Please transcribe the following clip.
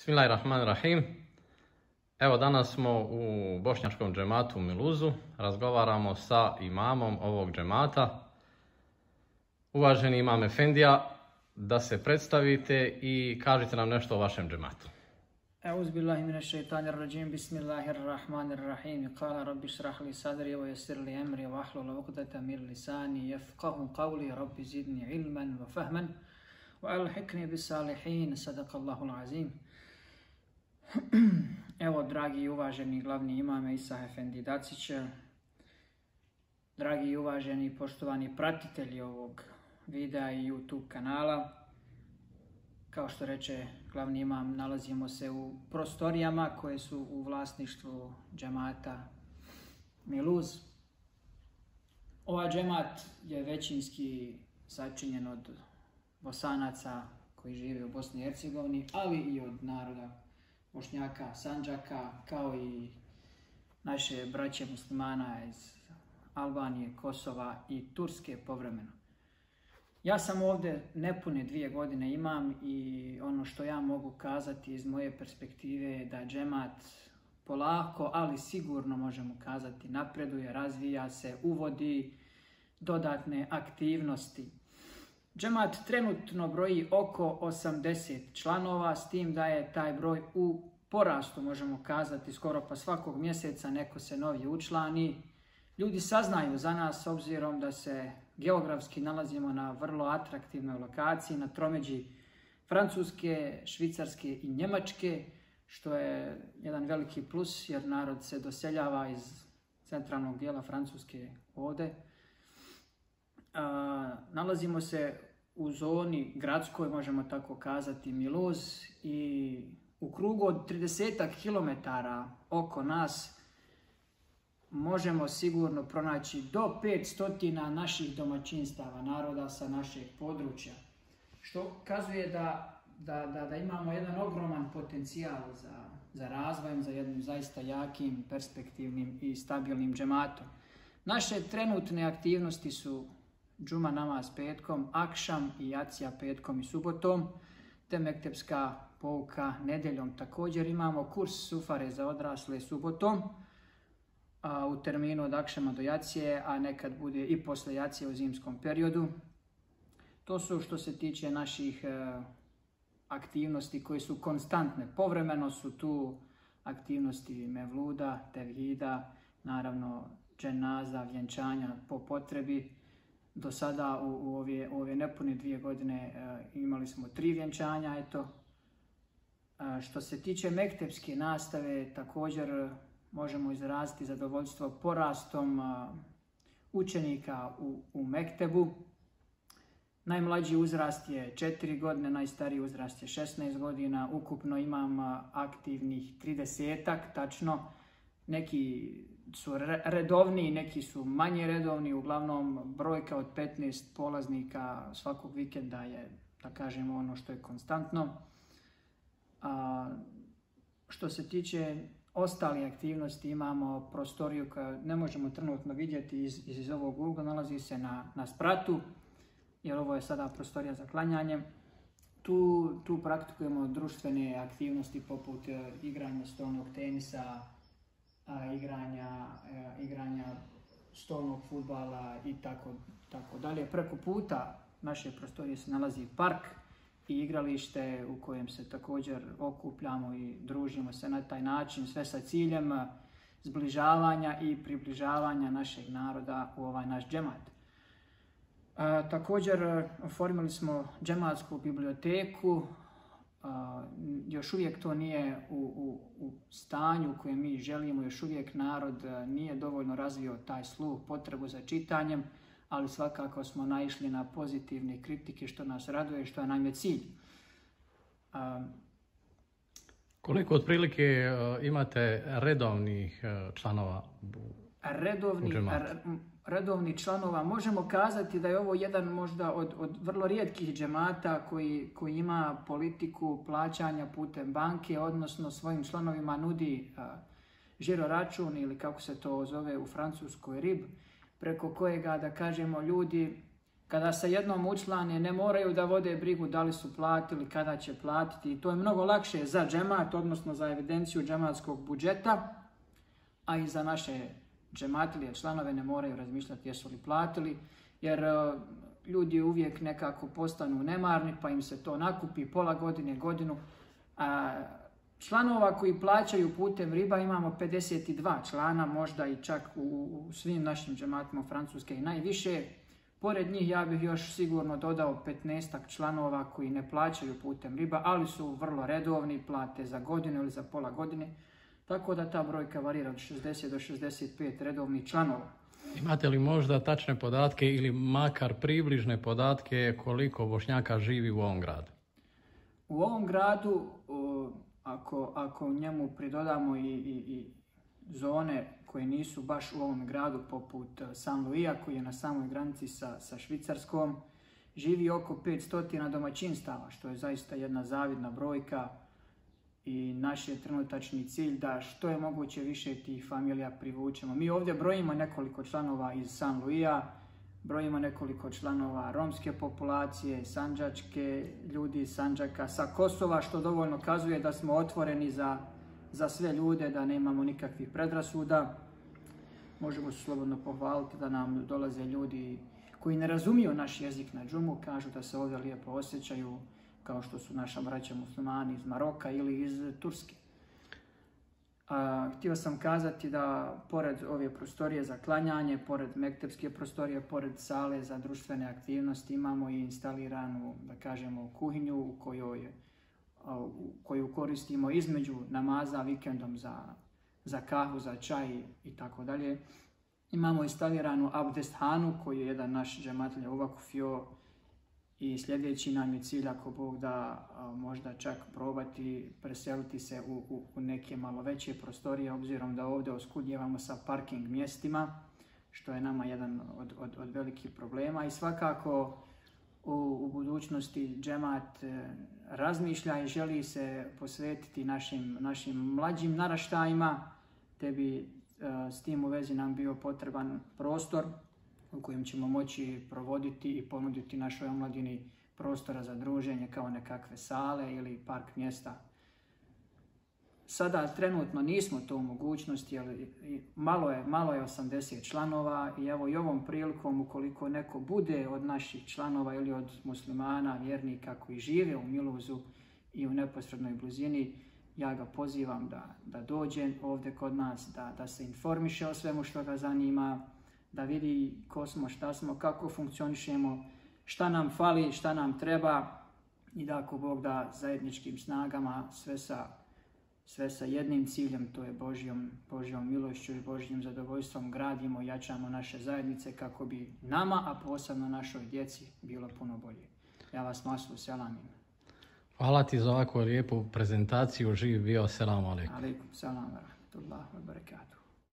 Bismillahirrahmanirrahim. Evo danas smo u bošnjačkom džematu u Miluzu. Razgovaramo sa imamom ovog džemata. Uvaženi imam Efendija, da se predstavite i kažite nam nešto o vašem džematu. أعوذ بالله من الشيطان الرجيم بسم الله الرحمن الرحيم قال رب اشرح لي صدري ويسر لي أمري واحلل عقدة من لساني يفقهوا قولي رب زدني علما وفهما وألحقني بالصالحين صدق الله العظيم. Evo, dragi i uvaženi glavni imame Isa Efendi Dacić, dragi i uvaženi poštovani pratitelji ovog videa i YouTube kanala, kao što reče glavni imam, nalazimo se u prostorijama koje su u vlasništvu džemata Miluz. Ovaj džemat je većinski sačinjen od Bosanaca koji žive u Bosni i Hercegovini, ali i od naroda Bošnjaka, Sandžaka, kao i naše braće muslimana iz Albanije, Kosova i Turske povremeno. Ja sam ovdje nepune 2 godine imam i ono što ja mogu kazati iz moje perspektive je da džemat polako, ali sigurno možemo kazati napreduje, razvija se, uvodi dodatne aktivnosti. Džemat trenutno broji oko 80 članova, s tim da je taj broj u porastu, možemo kazati, skoro pa svakog mjeseca neko se novi učlani. Ljudi saznaju za nas obzirom da se geografski nalazimo na vrlo atraktivnoj lokaciji, na tromeđi Francuske, Švicarske i Njemačke, što je jedan veliki plus jer narod se doseljava iz centralnog dijela Francuske ovdje. Nalazimo se u zoni gradskoj, možemo tako kazati, Miluz, i u krugu od 30 km oko nas možemo sigurno pronaći do 500 naših domaćinstava, naroda sa našeg područja, što kazuje da imamo jedan ogroman potencijal za razvojem, za jednim zaista jakim, perspektivnim i stabilnim džematom. Naše trenutne aktivnosti su džuma namaz petkom, akšam i jacija petkom i subotom, te mektepska pouka nedjeljom. Također imamo kurs sufare za odrasle subotom, u terminu od akšama do jacije, a nekad bude i posle jacije u zimskom periodu. To su što se tiče naših aktivnosti koje su konstantne. Povremeno su tu aktivnosti mevluda, tevhida, naravno dženaza, vjenčanja po potrebi. Do sada u ove nepune 2 godine imali smo 3 vjenčanja, eto. Što se tiče mektepske nastave, također možemo izraziti zadovoljstvo porastom učenika u mektebu. Najmlađi uzrast je 4 godine, najstariji uzrast je 16 godina. Ukupno imam aktivnih 30-ak, tačno. Neki su redovni, neki su manje redovni, uglavnom brojka od 15 polaznika svakog vikenda je, da kažemo, ono što je konstantno. Što se tiče ostalih aktivnosti, imamo prostoriju koju ne možemo trenutno vidjeti iz ovog ugla, nalazi se na spratu, jer ovo je sada prostorija za klanjanje. Tu praktikujemo društvene aktivnosti poput igranja stolnog tenisa, igranja stolnog fudbala i tako dalje. Preko puta naše prostorije se nalazi park i igralište u kojem se također okupljamo i družimo se na taj način, sve sa ciljem zbližavanja i približavanja našeg naroda u ovaj naš džemat. Također oformili smo džematsku biblioteku. Još uvijek to nije u stanju u kojem mi želimo, još uvijek narod nije dovoljno razvio taj sluh, potrebu za čitanjem, ali svakako smo naišli na pozitivne kritike, što nas raduje, što je nam je cilj. Koliko otprilike imate redovnih članova u džematu? Redovnih članova, možemo kazati da je ovo jedan možda od vrlo rijetkih džemata koji ima politiku plaćanja putem banke, odnosno svojim članovima nudi žiro račun ili kako se to zove u Francuskoj RIB, preko kojega, da kažemo, ljudi kada se jednom učlane ne moraju da vode brigu da li su platili, kada će platiti. I to je mnogo lakše za džemat, odnosno za evidenciju džematskog budžeta, a i za naše džematlije članove ne moraju razmišljati jesu li platili, jer ljudi uvijek nekako postanu nemarni pa im se to nakupi pola godine, godinu. A članova koji plaćaju putem riba imamo 52 člana, možda i čak u svim našim džematima Francuske i najviše. Pored njih ja bih još sigurno dodao 15 članova koji ne plaćaju putem riba, ali su vrlo redovni, plate za godinu ili za pola godine. Tako da ta brojka varira od 60 do 65 redovnih članova. Imate li možda tačne podatke ili makar približne podatke koliko Bošnjaka živi u ovom gradu? U ovom gradu, ako njemu pridodamo i zone koje nisu baš u ovom gradu, poput San Luisa koji je na samoj granici sa Švicarskom, živi oko 500 domaćinstava, što je zaista jedna zavidna brojka. I naš je trenutačni cilj da što je moguće više tih familija privučemo. Mi ovdje brojimo nekoliko članova iz San Luisa, brojimo nekoliko članova romske populacije, sandžačke, ljudi iz Sandžaka, sa Kosova, što dovoljno kazuje da smo otvoreni za sve ljude, da nemamo nikakvih predrasuda. Možemo se slobodno pohvaliti da nam dolaze ljudi koji ne razumiju naš jezik na džumu, kažu da se ovdje lijepo osjećaju, kao što su naša braća muslimani iz Maroka ili iz Turske. Htio sam kazati da pored ove prostorije za klanjanje, pored mektepske prostorije, pored sale za društvene aktivnosti imamo i instaliranu, da kažemo, kuhinju u koju koristimo između namaza vikendom za kahvu, za čaj i tako dalje. Imamo instaliranu abdesthanu koju je jedan naš džematlija uvakufio. I sljedeći nam je cilj, ako Bog da, možda čak probati preseliti se u neke malo veće prostorije, obzirom da ovdje oskudnjevamo sa parking mjestima, što je nama jedan od velikih problema. I svakako u budućnosti džemat razmišlja i želi se posvetiti našim mlađim naraštajima, te bi s tim u vezi nam bio potreban prostor u kojem ćemo moći provoditi i ponuditi našoj omladini prostora za druženje kao nekakve sale ili park mjesta. Sada trenutno nismo to u mogućnosti, ali malo je 80 članova i evo i ovom prilikom ukoliko neko bude od naših članova ili od muslimana, vjernika koji žive u Miluzu i u neposrednoj blizini, ja ga pozivam da dođe ovdje kod nas, da se informiše o svemu što ga zanima, da vidi ko smo, šta smo, kako funkcionišemo, šta nam fali, šta nam treba i da ako Bog da zajedničkim snagama sve sa jednim ciljem, to je Božjom milošću i Božjim zadovoljstvom gradimo i jačamo naše zajednice kako bi nama, a posebno našoj djeci, bilo puno bolje. Ja vas maslu selamim. Hvala ti za ovakvu lijepu prezentaciju. Živ bio, selam alejkum. Alejkum selam wa rahmatullahi wa barakatuh.